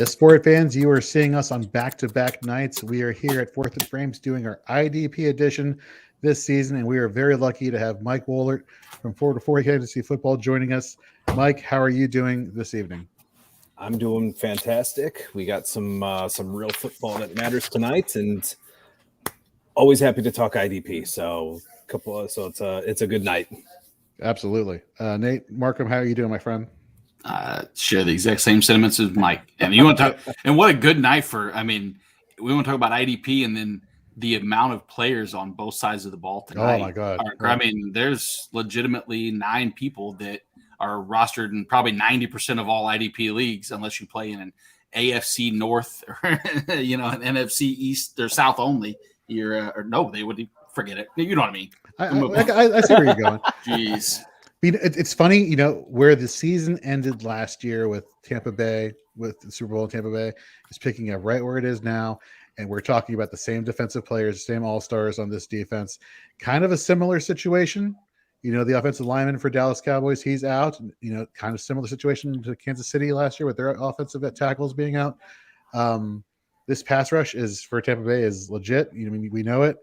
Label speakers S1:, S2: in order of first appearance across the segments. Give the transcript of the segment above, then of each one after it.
S1: Yes, sport fans, you are seeing us on back-to-back nights. We are here at Fourth and Frames doing our IDP edition this season, and we are very lucky to have Mike Woellert from 4 to 4 Fantasy Football joining us. Mike, how are you doing this evening?
S2: I'm doing fantastic. We got some real football that matters tonight, and always happy to talk IDP. So it's a good night.
S1: Absolutely, Nate Markham, how are you doing, my friend?
S3: Share the exact same sentiments as Mike. And you want to talk, and what a good night for. I mean, we want to talk about IDP and then the amount of players on both sides of the ball tonight.
S1: Oh my God!
S3: I mean, there's legitimately 9 people that are rostered in probably 90% of all IDP leagues, unless you play in an AFC North or an NFC East or South only. Or no, they would forget it. You know what I mean?
S1: I see where you're going.
S3: Jeez.
S1: It's funny, where the season ended last year with Tampa Bay, with the Super Bowl in Tampa Bay, is picking up right where it is now. And we're talking about the same defensive players, same all-stars on this defense. Kind of a similar situation. The offensive lineman for Dallas Cowboys, he's out. Kind of similar situation to Kansas City last year with their offensive tackles being out. This pass rush is for Tampa Bay is legit. We know it.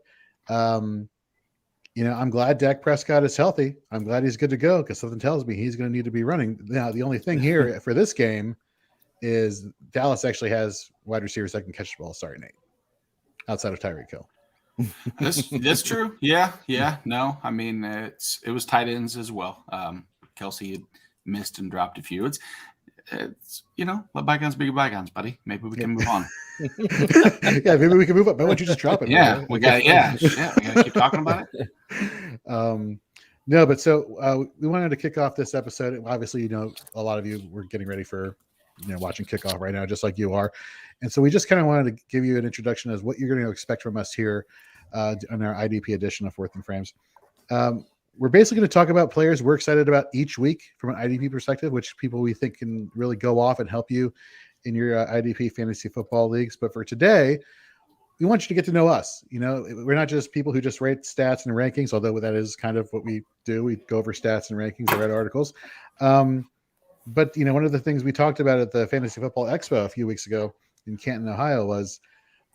S1: I'm glad Dak Prescott is healthy. I'm glad he's good to go because something tells me he's going to need to be running. Now, the only thing here for this game is Dallas actually has wide receivers that can catch the ball. Sorry, Nate. Outside of Tyreek Hill.
S3: That's true. Yeah. No, I mean, it was tight ends as well. Kelsey had missed and dropped a few. It's let bygones be bygones, buddy. Maybe we can move on.
S1: Yeah, maybe we can move up. Why don't you just drop it?
S3: Yeah, we got to keep talking about it.
S1: No, but so we wanted to kick off this episode. Obviously, a lot of you were getting ready for watching kickoff right now, just like you are. And so we just kind of wanted to give you an introduction as what you're going to expect from us here on our IDP edition of Fourth and Frames. We're basically going to talk about players we're excited about each week from an IDP perspective, which people we think can really go off and help you in your IDP fantasy football leagues. But for today, we want you to get to know us. We're not just people who just rate stats and rankings, although that is kind of what we do. We go over stats and rankings and read articles. But one of the things we talked about at the Fantasy Football Expo a few weeks ago in Canton, Ohio was,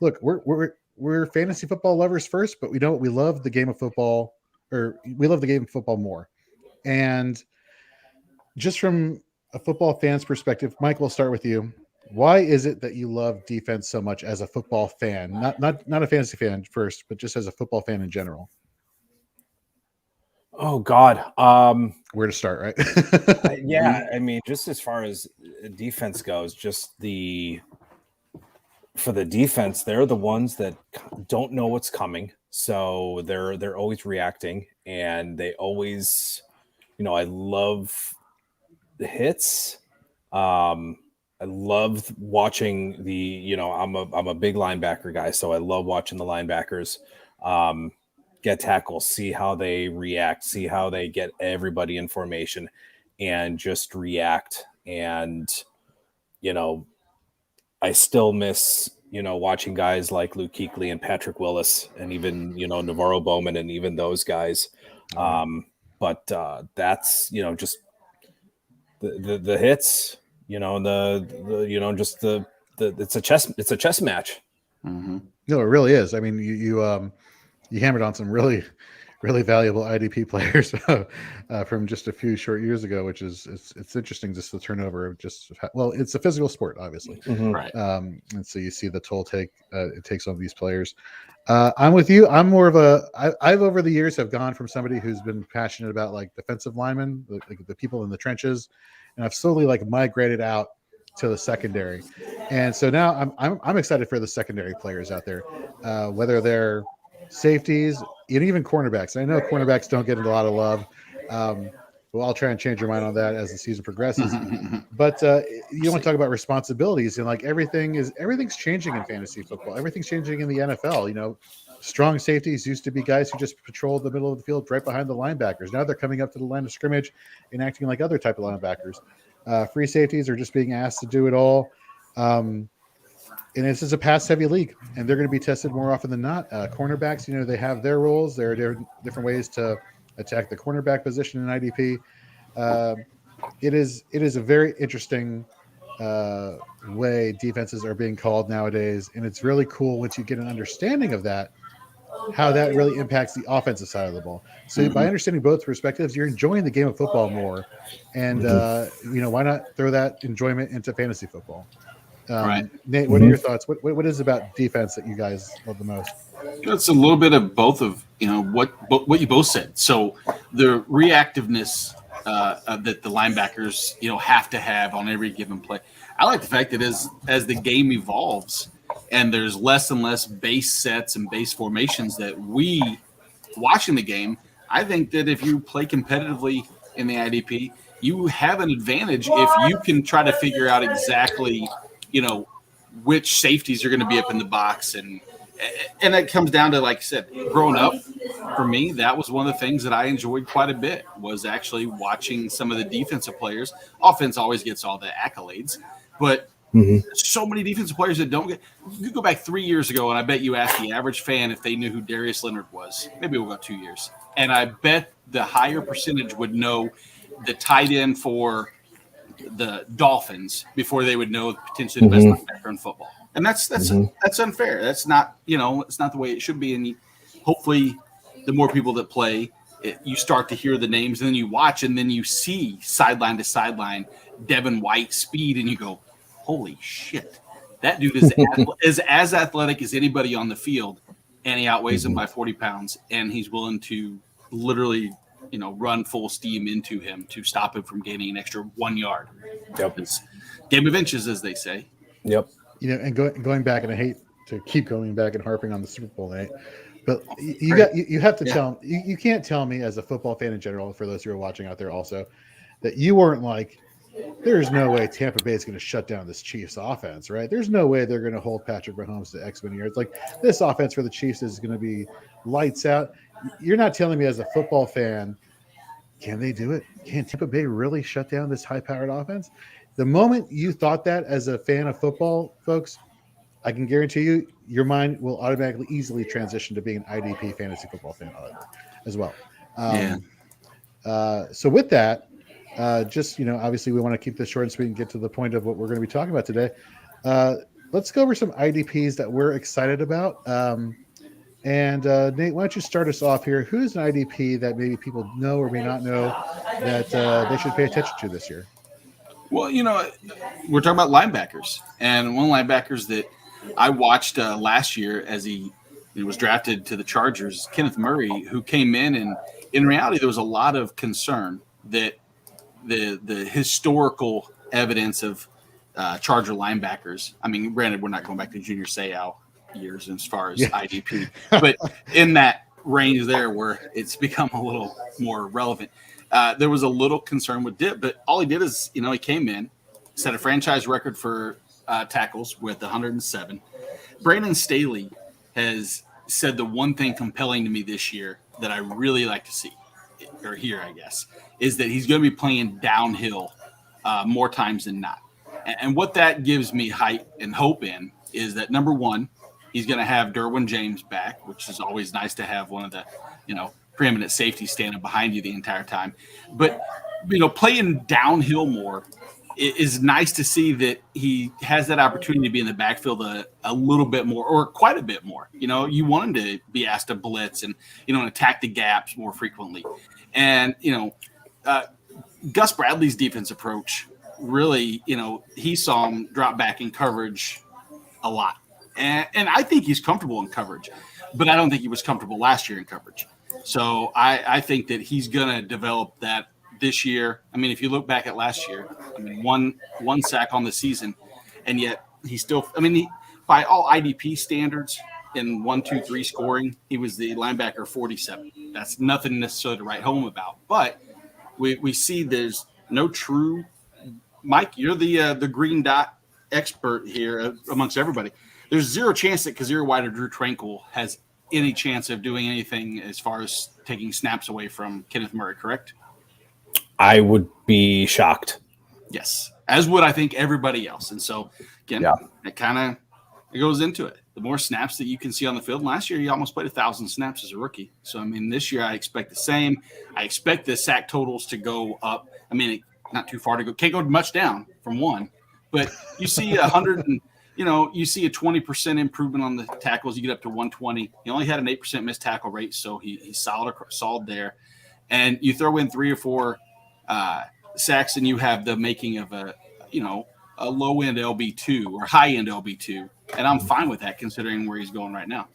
S1: look, we're fantasy football lovers first, but we love the game of football, or we love the game of football more. And just from a football fan's perspective, Mike, we'll start with you. Why is it that you love defense so much as a football fan? Not a fantasy fan first, but just as a football fan in general.
S2: Oh God.
S1: Where to start, right?
S2: Yeah, I mean, just as far as defense goes, for the defense, they're the ones that don't know what's coming. So they're always reacting, and they always, I love the hits. I love watching I'm a big linebacker guy, so I love watching the linebackers get tackles, see how they react, see how they get everybody in formation and just react. And, I still miss, watching guys like Luke Kuechly and Patrick Willis and even, Navarro Bowman and even those guys. But that's, just the hits, it's a chess match.
S1: Mm-hmm. No, it really is. I mean, you hammered on some really, really valuable IDP players from just a few short years ago, which is it's interesting just the turnover of it's a physical sport, obviously,
S3: right?
S1: And so you see the toll it takes on these players. I'm with you. I'm more of I've over the years have gone from somebody who's been passionate about like defensive linemen, the people in the trenches, and I've slowly migrated out to the secondary, and so now I'm excited for the secondary players out there, whether they're safeties and even cornerbacks. I know cornerbacks don't get a lot of love. Well, I'll try and change your mind on that as the season progresses. But you want to talk about responsibilities, and everything's changing in fantasy football. Everything's changing in the NFL. Strong safeties used to be guys who just patrolled the middle of the field right behind the linebackers. Now they're coming up to the line of scrimmage and acting like other type of linebackers. Free safeties are just being asked to do it all. And this is a pass-heavy league, and they're going to be tested more often than not. Cornerbacks, they have their roles. There are different ways to attack the cornerback position in IDP. It is a very interesting way defenses are being called nowadays, and it's really cool once you get an understanding of that, how that really impacts the offensive side of the ball. So by understanding both perspectives, you're enjoying the game of football more, and why not throw that enjoyment into fantasy football?
S3: Right.
S1: Nate, what are your thoughts? What is about defense that you guys love the most?
S3: It's a little bit of both of what you both said. So the reactiveness that the linebackers have to have on every given play. I like the fact that as the game evolves and there's less and less base sets and base formations that we watching the game. I think that if you play competitively in the IDP, you have an advantage if you can try to figure out exactly which safeties are going to be up in the box, and it comes down to, like I said, growing up, for me, that was one of the things that I enjoyed quite a bit, was actually watching some of the defensive players. Offense always gets all the accolades, but so many defensive players that don't get. You go back 3 years ago, and I bet you asked the average fan if they knew who Darius Leonard was. Maybe we'll go 2 years, and I bet the higher percentage would know the tight end for the Dolphins before they would know potentially the best linebacker in football. And that's unfair. That's not, it's not the way it should be. And hopefully the more people that play, you start to hear the names, and then you watch, and then you see sideline to sideline Devin White speed, and you go, holy shit, that dude is as athletic as anybody on the field, and he outweighs him by 40 pounds, and he's willing to literally run full steam into him to stop him from gaining an extra 1 yard.
S2: Yep.
S3: It's game of inches, as they say.
S2: Yep.
S1: And going back, and I hate to keep going back and harping on the Super Bowl, Nate, but you have to tell you can't tell me, as a football fan in general, for those who are watching out there also, that you weren't like, there's no way Tampa Bay is going to shut down this Chiefs offense, right? There's no way they're going to hold Patrick Mahomes to X many yards. Like, this offense for the Chiefs is going to be lights out. You're not telling me, as a football fan, can they do it? Can Tampa Bay really shut down this high-powered offense? The moment you thought that as a fan of football, folks, I can guarantee you your mind will automatically easily transition to being an IDP fantasy football fan as well. So with that, obviously we want to keep this short and sweet and get to the point of what we're going to be talking about today. Let's go over some IDPs that we're excited about. And Nate, why don't you start us off here? Who's an IDP that maybe people know or may not know that they should pay attention to this year?
S3: Well, we're talking about linebackers, and one of the linebackers that I watched last year as he was drafted to the Chargers, Kenneth Murray, who came in, and in reality, there was a lot of concern that the historical evidence of Charger linebackers. I mean, granted, we're not going back to Junior Seau years as far as IDP, but in that range there where it's become a little more relevant. There was a little concern with Dip, but all he did is, he came in, set a franchise record for tackles with 107. Brandon Staley has said the one thing compelling to me this year that I really like to see, or hear, I guess, is that he's going to be playing downhill more times than not. And what that gives me hype and hope in is that, number one, he's going to have Derwin James back, which is always nice to have one of the, preeminent safety standing behind you the entire time. But, playing downhill more is nice to see, that he has that opportunity to be in the backfield a little bit more, or quite a bit more. You want him to be asked to blitz and, attack the gaps more frequently. And, Gus Bradley's defense approach really, he saw him drop back in coverage a lot. And I think he's comfortable in coverage, but I don't think he was comfortable last year in coverage. So I think that he's going to develop that this year. I mean, if you look back at last year, one sack on the season, and yet he still, by all IDP standards in 1, 2, 3 scoring, he was the linebacker 47. That's nothing necessarily to write home about, but we see there's no true. Mike, you're the green dot expert here amongst everybody. There's zero chance that Kazir White or Drew Tranquil has any chance of doing anything as far as taking snaps away from Kenneth Murray, correct?
S2: I would be shocked.
S3: Yes, as would I think everybody else. And so, again, it kind of goes into it. The more snaps that you can see on the field. Last year, he almost played 1,000 snaps as a rookie. So, this year I expect the same. I expect the sack totals to go up. Not too far to go. Can't go much down from 1. But you see 100 and you see a 20% improvement on the tackles. You get up to 120. He only had an 8% missed tackle rate, so he's solid there. And you throw in 3 or 4 sacks, and you have the making of a low end LB2 or high end LB2, and I'm fine with that considering where he's going right now.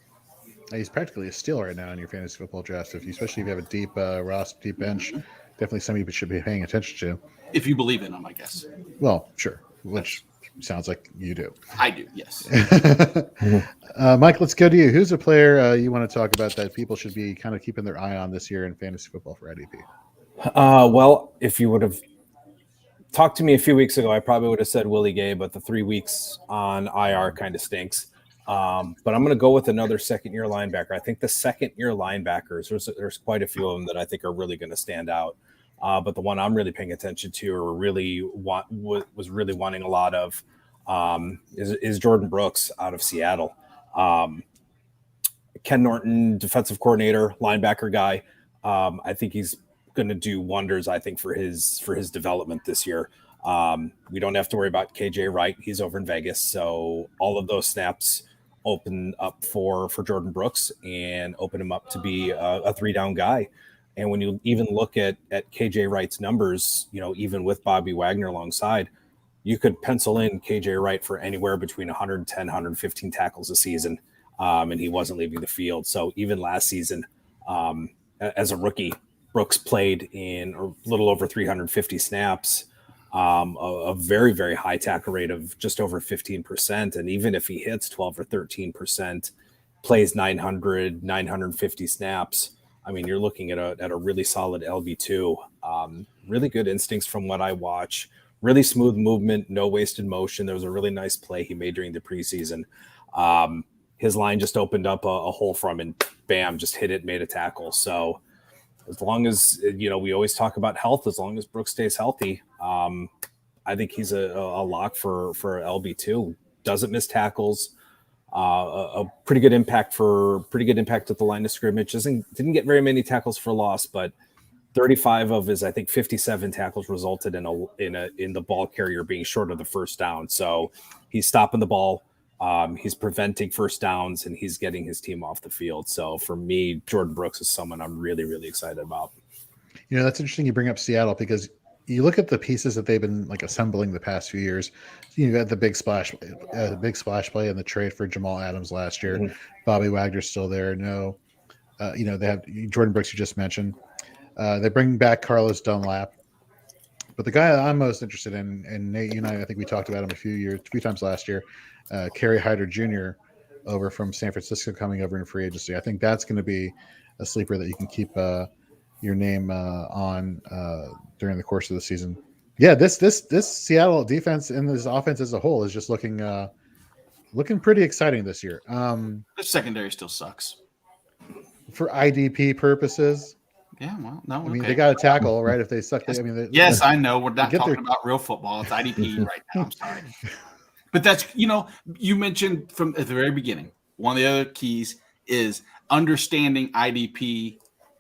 S1: He's practically a steal right now in your fantasy football draft. Especially if you have a deep deep bench, definitely somebody you should be paying attention to.
S3: If you believe in him, I guess.
S1: Well, sure, which sounds like you do.
S3: I do, yes.
S1: Mike, let's go to you. Who's a player you want to talk about that people should be kind of keeping their eye on this year in fantasy football for IDP?
S2: Well, if you would have talked to me a few weeks ago, I probably would have said Willie Gay, but the 3 weeks on IR kind of stinks. But I'm going to go with another second-year linebacker. I think the second-year linebackers, there's quite a few of them that I think are really going to stand out. But the one I'm really paying attention to or was really wanting a lot of is Jordan Brooks out of Seattle. Ken Norton, defensive coordinator, linebacker guy. I think he's going to do wonders, I think, for his development this year. We don't have to worry about KJ Wright. He's over in Vegas. So all of those snaps open up for Jordan Brooks and open him up to be a 3-down guy. And when you even look at KJ Wright's numbers, even with Bobby Wagner alongside, you could pencil in KJ Wright for anywhere between 110, 115 tackles a season. And he wasn't leaving the field. So even last season, as a rookie, Brooks played in a little over 350 snaps, a very, very high tackle rate of just over 15%. And even if he hits 12 or 13%, plays 950 snaps, I mean, you're looking at a really solid LB2, really good instincts from what I watch, really smooth movement, no wasted motion. There was a really nice play he made during the preseason. His line just opened up a hole from and bam, just hit it, made a tackle. So as long as, we always talk about health, as long as Brooks stays healthy, I think he's a lock for LB2. Doesn't miss tackles. A pretty good impact at the line of scrimmage. Didn't get very many tackles for loss, but 35 of his, I think 57 tackles resulted in the ball carrier being short of the first down. So he's stopping the ball. He's preventing first downs, and he's getting his team off the field. So for me, Jordan Brooks is someone I'm really, really excited about.
S1: That's interesting you bring up Seattle because you look at the pieces that they've been assembling the past few years. You got the big splash play in the trade for Jamal Adams last year. Mm-hmm. Bobby Wagner's still there. No, they have Jordan Brooks you just mentioned. They bring back Carlos Dunlap. But the guy I'm most interested in, and Nate, you and I think we talked about him a few times last year, Kerry Hyder Jr. over from San Francisco coming over in free agency. I think that's going to be a sleeper that you can keep your name on during the course of the season. Yeah, this Seattle defense and this offense as a whole is just looking pretty exciting this year.
S3: The secondary still sucks
S1: for IDP purposes.
S3: Yeah, well, no,
S1: I mean, they got to tackle, right? If they suck,
S3: yes, I know. We're not talking about real football. It's IDP right now. I'm sorry. But that's, you mentioned from at the very beginning, one of the other keys is understanding IDP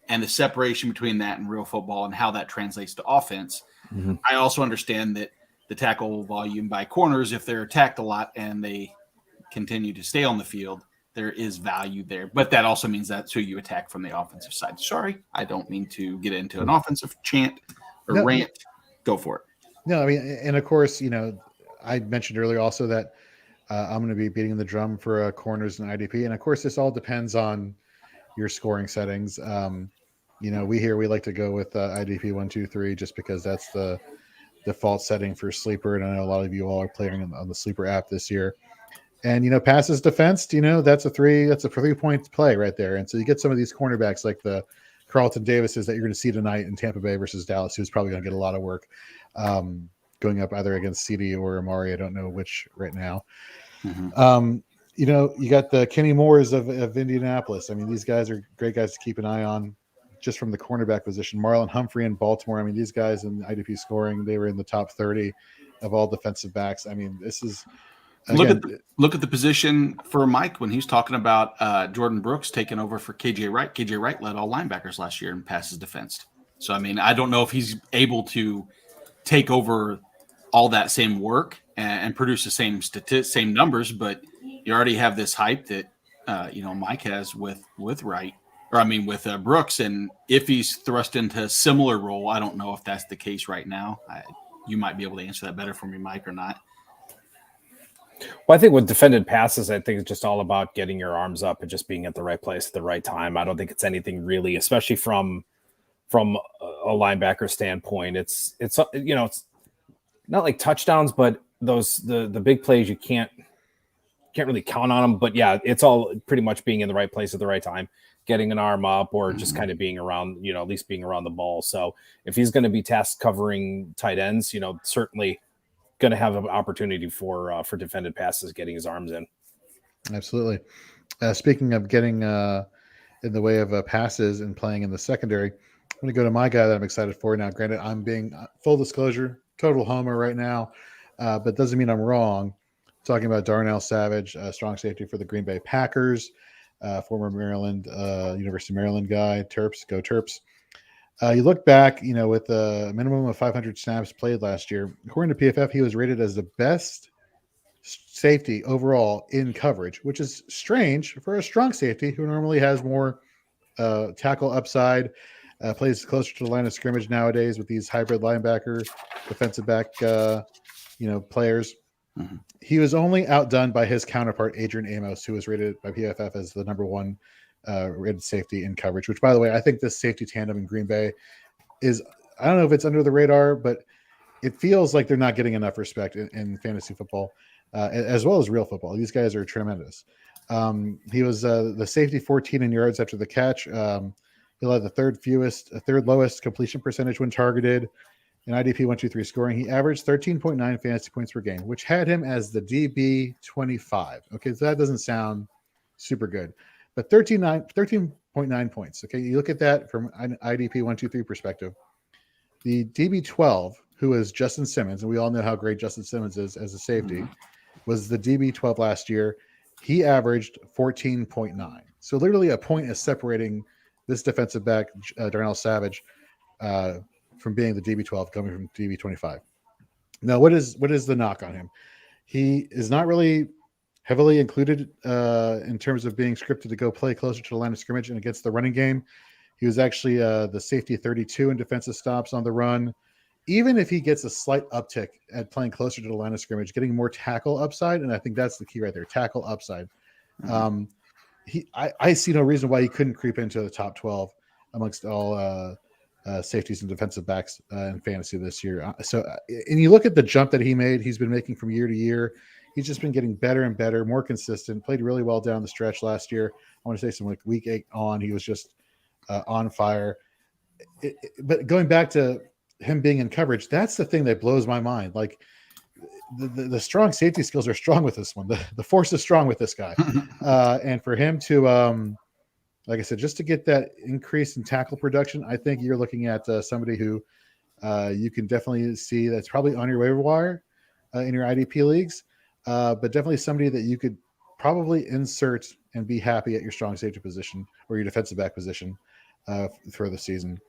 S3: and the separation between that and real football and how that translates to offense. Mm-hmm. I also understand that the tackle volume by corners, if they're attacked a lot and they continue to stay on the field, there is value there. But that also means that's who you attack from the offensive side. Sorry, I don't mean to get into an offensive chant or rant. Go for it.
S1: No, I mean, and of course, I mentioned earlier also that I'm going to be beating the drum for corners and IDP. And of course, this all depends on your scoring settings. We like to go with IDP 1, 2, 3, just because that's the default setting for sleeper. And I know a lot of you all are playing on the sleeper app this year. And, passes defense, that's a 3-point play right there. And so you get some of these cornerbacks like the Carlton Davises that you're going to see tonight in Tampa Bay versus Dallas, who's probably going to get a lot of work going up either against CD or Amari. I don't know which right now. Mm-hmm. You got the Kenny Moores of Indianapolis. I mean, these guys are great guys to keep an eye on just from the cornerback position. Marlon Humphrey in Baltimore. I mean, these guys in IDP scoring, they were in the top 30 of all defensive backs. I mean, this is –
S3: Look at the position for Mike when he's talking about Jordan Brooks taking over for KJ Wright. KJ Wright led all linebackers last year in passes defensed. So, I mean, I don't know if he's able to take over all that same work and produce the same numbers, but you already have this hype that Mike has with Wright, or I mean with Brooks, and if he's thrust into a similar role, I don't know if that's the case right now. You might be able to answer that better for me, Mike, or not.
S2: Well, I think with defended passes, I think it's just all about getting your arms up and just being at the right place at the right time. I don't think it's anything really, especially from a linebacker standpoint. It's not like touchdowns, but the big plays you can't really count on them. But yeah, it's all pretty much being in the right place at the right time, getting an arm up, or just kind of being around, at least being around the ball. So if he's going to be tasked covering tight ends, certainly going to have an opportunity for defended passes, getting his arms in.
S1: Absolutely. Speaking of getting in the way of passes and playing in the secondary, I'm going to go to my guy that I'm excited for. Now, granted, I'm being full disclosure, total homer right now, but doesn't mean I'm wrong. Talking about Darnell Savage, strong safety for the Green Bay Packers, former University of Maryland guy, Terps, go Terps. You look back, with a minimum of 500 snaps played last year. According to PFF, he was rated as the best safety overall in coverage, which is strange for a strong safety who normally has more tackle upside, plays closer to the line of scrimmage nowadays with these hybrid linebacker, defensive back, players. Mm-hmm. He was only outdone by his counterpart, Adrian Amos, who was rated by PFF as the number one rated safety in coverage, which, by the way, I think this safety tandem in Green Bay is, I don't know if it's under the radar, but it feels like they're not getting enough respect in fantasy football, as well as real football. These guys are tremendous. He was the safety 14 in yards after the catch. He had the third lowest completion percentage when targeted. In IDP 1-2-3 scoring, he averaged 13.9 fantasy points per game, which had him as the DB 25. Okay, so that doesn't sound super good, but 13.9 points. Okay, you look at that from an IDP 1-2-3 perspective. The DB 12, who is Justin Simmons, and we all know how great Justin Simmons is as a safety, was the DB 12 last year. He averaged 14.9. So literally a point is separating this defensive back, Darnell Savage, from being the DB12, coming from DB25. Now, what is the knock on him? He is not really heavily included in terms of being scripted to go play closer to the line of scrimmage and against the running game. He was actually the safety 32 in defensive stops on the run. Even if he gets a slight uptick at playing closer to the line of scrimmage, getting more tackle upside, and I think that's the key right there, tackle upside. Mm-hmm. I see no reason why he couldn't creep into the top 12 amongst all safeties and defensive backs in fantasy this year. And you look at the jump that he's been making from year to year. He's just been getting better and better, more consistent, played really well down the stretch last year. I want to say something like week 8 on, he was just on fire. But going back to him being in coverage, that's the thing that blows my mind. Like the strong safety skills are strong with this one. The force is strong with this guy. And for him to, like I said, just to get that increase in tackle production, I think you're looking at somebody who you can definitely see that's probably on your waiver wire in your IDP leagues, but definitely somebody that you could probably insert and be happy at your strong safety position or your defensive back position for the season.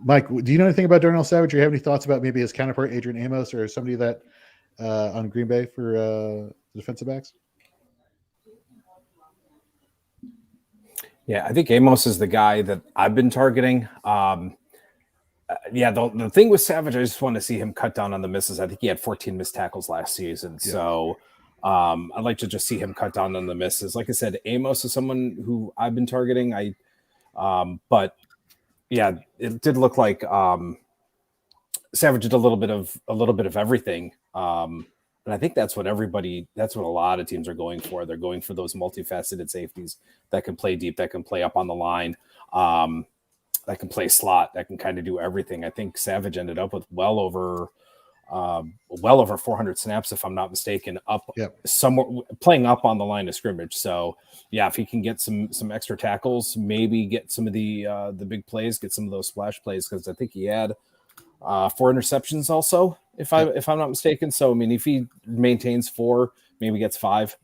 S1: Mike, do you know anything about Darnell Savage? Or you have any thoughts about maybe his counterpart, Adrian Amos, or somebody that on Green Bay for defensive backs?
S2: Yeah, I think Amos is the guy that I've been targeting. The thing with Savage, I just want to see him cut down on the misses. I think he had 14 missed tackles last season. Yeah. So I'd like to just see him cut down on the misses. Like I said, Amos is someone who I've been targeting. But yeah, it did look like Savage did a little bit of everything. And I think that's what a lot of teams are going for. They're going for those multifaceted safeties that can play deep, that can play up on the line, that can play slot, that can kind of do everything. I think Savage ended up with well over 400 snaps, if I'm not mistaken, somewhere playing up on the line of scrimmage. So yeah, if he can get some extra tackles, maybe get some of the big plays, get some of those splash plays, because I think he had 4 interceptions also, if I'm not mistaken. So I mean, if he maintains 4, maybe gets 5,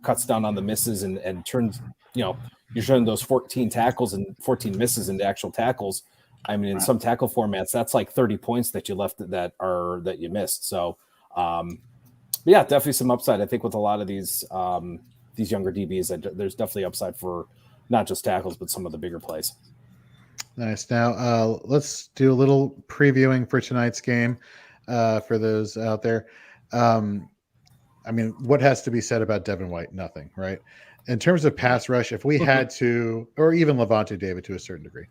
S2: cuts down on the misses and turns, you're showing those 14 tackles and 14 misses into actual tackles. I mean, in some tackle formats, that's like 30 points that you left that you missed. So, yeah, definitely some upside. I think with a lot of these younger DBs, there's definitely upside for not just tackles, but some of the bigger plays.
S1: Nice. Now, let's do a little previewing for tonight's game for those out there. I mean, what has to be said about Devin White? Nothing, right? In terms of pass rush, if we had to, or even Levante David to a certain degree,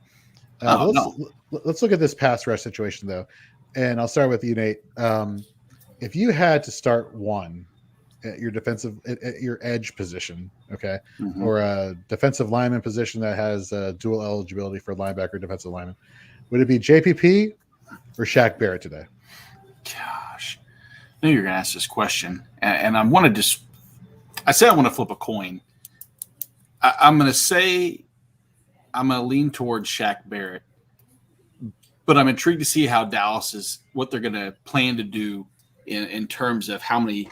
S1: let's look at this pass rush situation, though. And I'll start with you, Nate. If you had to start one at your at your edge position, okay, or a defensive lineman position that has dual eligibility for linebacker, defensive lineman, would it be JPP or Shaq Barrett today?
S3: Gosh, I knew you were going to ask this question, and I want to just. I said I want to flip a coin. I'm going to say I'm going to lean towards Shaq Barrett, but I'm intrigued to see how what they're going to plan to do in terms of how many,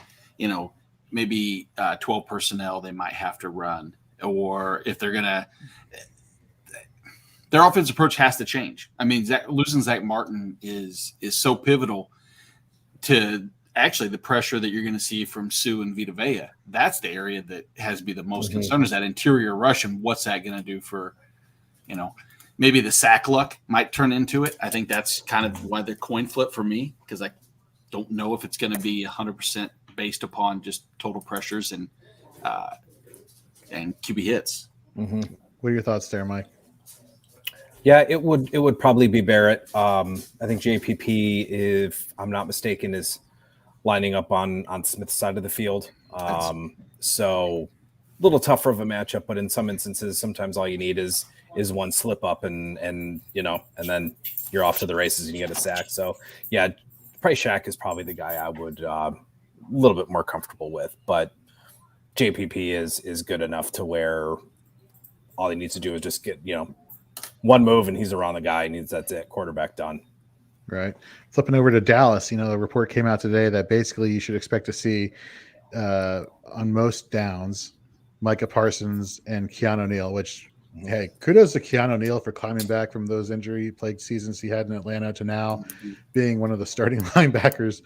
S3: maybe 12 personnel they might have to run, or if they're going to – their offensive approach has to change. I mean, losing Zach Martin is so pivotal to actually the pressure that you're going to see from Sue and Vita Vea. That's the area that has to be the most concern, is that interior rush, and what's that going to do for, maybe the sack luck might turn into it. I think that's kind of why the coin flip for me, because I don't know if it's going to be 100% based upon just total pressures and QB hits.
S1: Mm-hmm. What are your thoughts there, Mike?
S2: Yeah, it would probably be Barrett. I think JPP, if I'm not mistaken, is lining up on Smith's side of the field. So a little tougher of a matchup, but in some instances, sometimes all you need is one slip up and then you're off to the races and you get a sack. So yeah, probably Shaq is probably the guy I would a little bit more comfortable with, but JPP is good enough to where all he needs to do is just get, one move and he's around the guy, and that's it, quarterback done.
S1: Right. Flipping over to Dallas, a report came out today that basically you should expect to see on most downs Micah Parsons and Keanu Neal, which, hey, kudos to Keanu Neal for climbing back from those injury-plagued seasons he had in Atlanta to now being one of the starting linebackers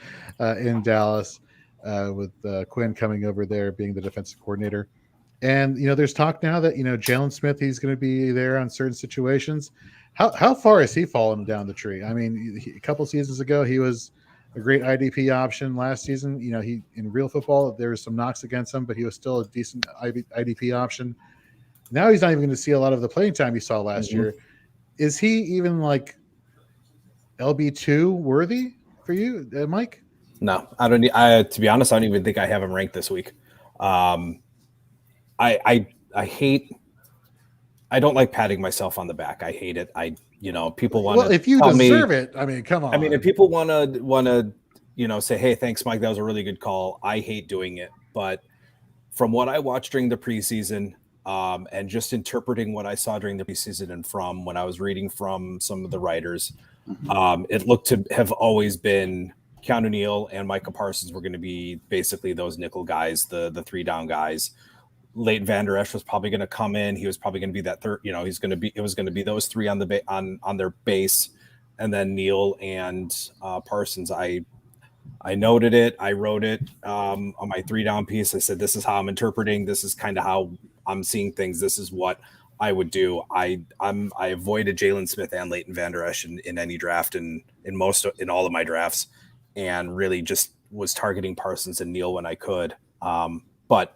S1: in Dallas, with Quinn coming over there being the defensive coordinator. And, there's talk now that, Jalen Smith, he's going to be there on certain situations. How far has he fallen down the tree? I mean, a couple seasons ago, he was a great IDP option. Last season, he in real football, there was some knocks against him, but he was still a decent IDP option. Now he's not even going to see a lot of the playing time he saw last year. Is he even like LB2 worthy for you, Mike?
S2: No, I don't. To be honest, I don't even think I have him ranked this week. I hate. I don't like patting myself on the back. I hate it. People want to.
S1: Well, if you deserve it, I mean, come on.
S2: I mean, if people want to, say, "Hey, thanks, Mike, that was a really good call." I hate doing it, but from what I watched during the preseason, and just interpreting what I saw during the preseason, and from when I was reading from some of the writers, it looked to have always been Keanu Neal and Micah Parsons were going to be basically those nickel guys, the 3-down guys. Leighton Vander Esch was probably going to come in. He was probably going to be that third. It was going to be those three on the on their base, and then Neal and Parsons. I noted it. I wrote it on my 3-down piece. I said, this is how I'm interpreting. This is kind of how I'm seeing things. This is what I would do. I avoided Jalen Smith and Leighton Vander Esch in any draft and in all of my drafts, and really just was targeting Parsons and Neal when I could. But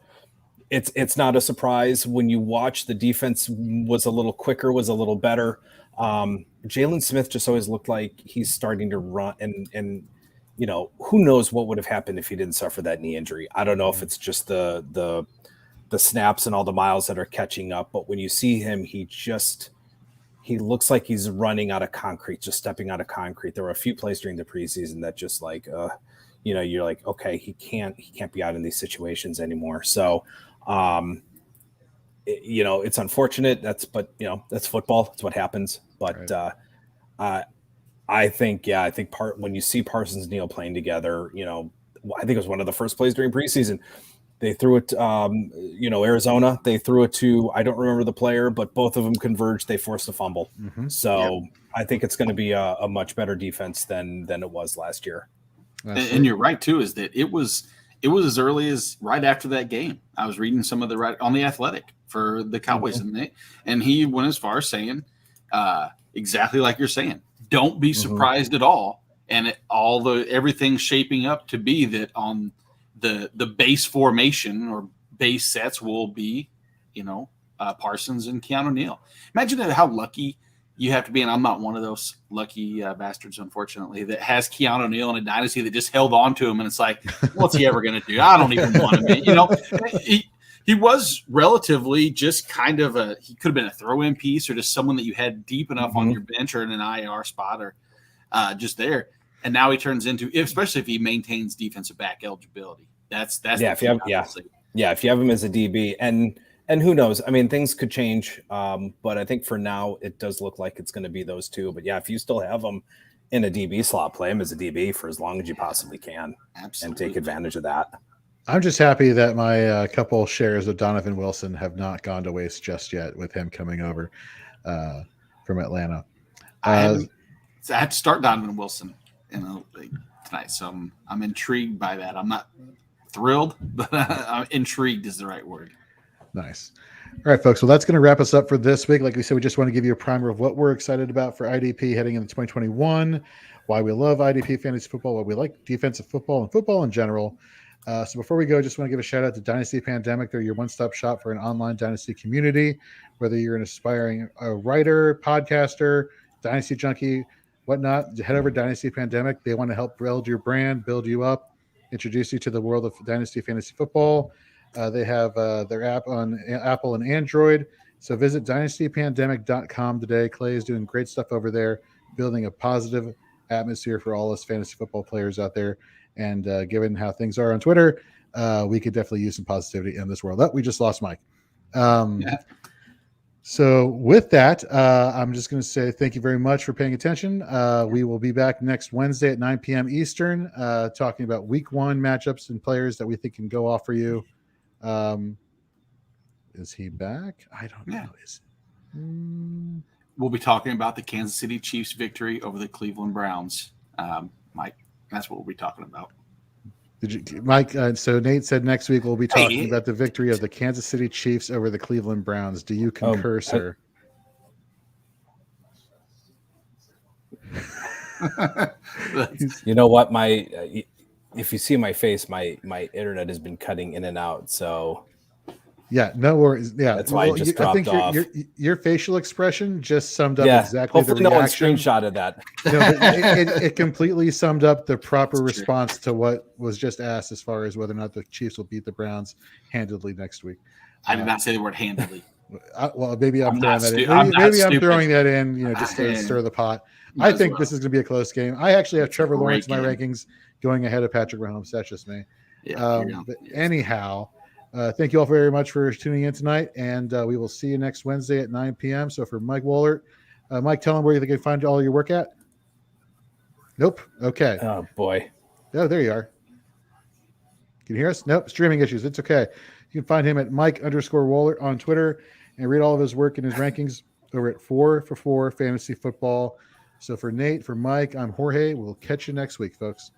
S2: it's not a surprise when you watch. The defense was a little quicker, was a little better. Jalen Smith just always looked like he's starting to run, and who knows what would have happened if he didn't suffer that knee injury. I don't know if it's just the snaps and all the miles that are catching up, but when you see him, he looks like he's running out of concrete, just stepping out of concrete. There were a few plays during the preseason that just like, you're like, okay, he can't be out in these situations anymore. So, it's unfortunate. That's football. That's what happens. But right. I think when you see Parsons and Neal playing together, I think it was one of the first plays during preseason. They threw it, Arizona. They threw it to, I don't remember the player, but both of them converged. They forced a fumble.
S1: Mm-hmm.
S2: So I think it's going to be a much better defense than it was last year.
S3: And you're right too, is that it was as early as right after that game. I was reading some of on the Athletic for the Cowboys, and he went as far as saying exactly like you're saying. Don't be surprised at all, and everything's shaping up to be that on the base formation or base sets will be, Parsons and Keanu Neal. Imagine how lucky you have to be, and I'm not one of those lucky bastards, unfortunately, that has Keanu Neal in a dynasty that just held on to him, and it's like, what's he ever going to do? I don't even want him. He was relatively just kind of he could have been a throw-in piece or just someone that you had deep enough on your bench or in an IR spot or just there. And now he turns into, especially if he maintains defensive back eligibility. That's
S2: if you have him as a DB, and who knows? I mean, things could change, but I think for now it does look like it's going to be those two. But if you still have him in a DB slot, play him as a DB for as long as you possibly can, and take advantage of that.
S1: I'm just happy that my couple shares of Donovan Wilson have not gone to waste just yet with him coming over from Atlanta.
S3: I had to start Donovan Wilson tonight, so I'm intrigued by that. I'm not thrilled, but I'm intrigued is the right word.
S1: Nice. All right, folks. Well, that's going to wrap us up for this week. Like we said, we just want to give you a primer of what we're excited about for IDP heading into 2021, why we love IDP fantasy football, why we like defensive football and football in general. So before we go, I just want to give a shout out to Dynasty Pandemic. They're your one-stop shop for an online Dynasty community, whether you're an aspiring writer, podcaster, Dynasty junkie, whatnot. Head over to Dynasty Pandemic. They want to help build your brand, build you up, introduce you to the world of Dynasty Fantasy Football. They have their app on Apple and Android. So visit dynastypandemic.com today. Clay is doing great stuff over there, building a positive atmosphere for all us fantasy football players out there. And given how things are on Twitter, we could definitely use some positivity in this world. Oh, we just lost Mike. So with that, I'm just going to say thank you very much for paying attention. We will be back next Wednesday at 9 p.m. Eastern, talking about week 1 matchups and players that we think can go off for you. Is he back? I don't know.
S3: We'll be talking about the Kansas City Chiefs victory over the Cleveland Browns. Mike, that's what we'll be talking about.
S1: Did you, Mike? So Nate said next week we'll be talking about the victory of the Kansas City Chiefs over the Cleveland Browns. Do you concur, sir?
S2: You know what? If you see my face, my internet has been cutting in and out. So
S1: yeah, no worries. Yeah,
S2: that's why I just dropped off.
S1: Your facial expression just summed up exactly
S2: hopefully
S1: the reaction.
S2: No one screenshotted that.
S1: No, it completely summed up the proper response to what was just asked as far as whether or not the Chiefs will beat the Browns handedly next week.
S3: I did not say the word handedly.
S1: Well, maybe I'm throwing that in. Maybe I'm throwing that in, just to stir the pot. I think this is going to be a close game. I actually have Trevor Lawrence in my rankings going ahead of Patrick Mahomes. That's just me. But anyhow, thank you all very much for tuning in tonight, and we will see you next Wednesday at 9 p.m. So for Mike Woellert, Mike, tell them where you can find all your work at. Nope. Okay.
S2: Oh, boy.
S1: Oh, there you are. Can you hear us? Nope. Streaming issues. It's okay. You can find him at Mike_Woellert on Twitter and read all of his work and his rankings over at 4for4 Fantasy Football. So for Nate, for Mike, I'm Jorge. We'll catch you next week, folks.